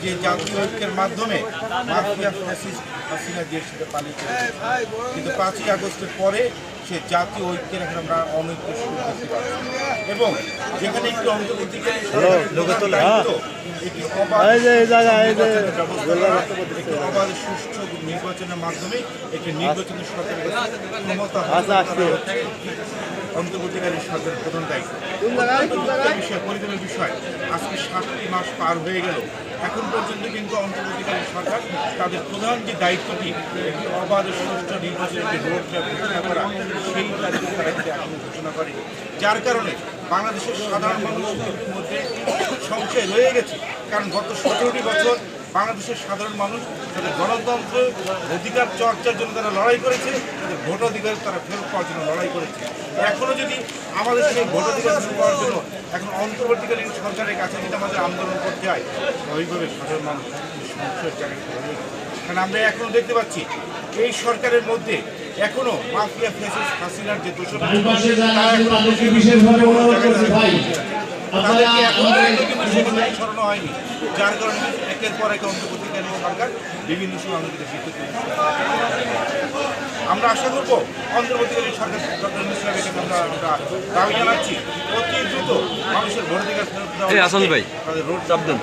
যে জাতীয় ঐক্যের মাধ্যমে মাফিয়া ফ্যাসিস্ট হাসিনা দেশ থেকে পালিয়ে চলেছে। কিন্তু 5ই আগস্টের পরে সে জাতীয় ঐক্যের এখন আমরা অনৈক্য শুরু করতে পারছি এবং যেখানে একটি অন্তর্বর্তীকালীন অবাধ সুষ্ঠু নির্বাচনের মাধ্যমে একটি নির্বাচনের সরকারের ক্ষমতা অন্তর্বর্তীকালীন সরকারের প্রধান দায়িত্ব। পরিকল্পনার বিষয় আজকে 7টি মাস পার হয়ে গেল, এখন পর্যন্ত কিন্তু অন্তর্বর্তীকালীন সরকার তাদের প্রধান যে দায়িত্বটি একটি অবাধ সুষ্ঠু নির্বাচনের একটি রোডম্যাপ ঘোষণা করা, সেই তারিখে তারা কিন্তু এখনো ঘোষণা করেনি, যার কারণে বাংলাদেশের সাধারণ মানুষের মধ্যে সংশয় রয়ে গেছে। কারণ গত 17টি বছর বাংলাদেশের সাধারণ মানুষ তাদের গণতন্ত্র অধিকার চর্চার জন্য তারা লড়াই করেছে, তাদের ভোটাধিকার তারা ফেরত পাওয়ার জন্য লড়াই করেছে। এখনও যদি আমাদের সেই ভোটাধিকার ফেরত পাওয়ার জন্য এখন অন্তর্বর্তীকালীন সরকারের কাছে যদি আমাদের আন্দোলন করতে হয়, ওইভাবে সাধারণ মানুষ সংশয়ের জায়গায় রয়ে গেছে। কারণ আমরা এখনও দেখতে পাচ্ছি এই সরকারের মধ্যে এখনও মাফিয়া ফ্যাসিস্ট হাসিনার যে দোষর ছড়ানো হয়নি, যার কারণে একের পর এক অন্তর্বর্তীকালীন সরকার বিভিন্ন সময় আমাদের আমরা আশা করব অন্তর্বর্তীকালীন সরকার ডক্টর মুশাররফ এখানে আমরা দাবি জানাচ্ছি অতি দ্রুত মানুষের ভোটাধিকার ফেরত দেওয়া, তাদের রোড চাপ দেন।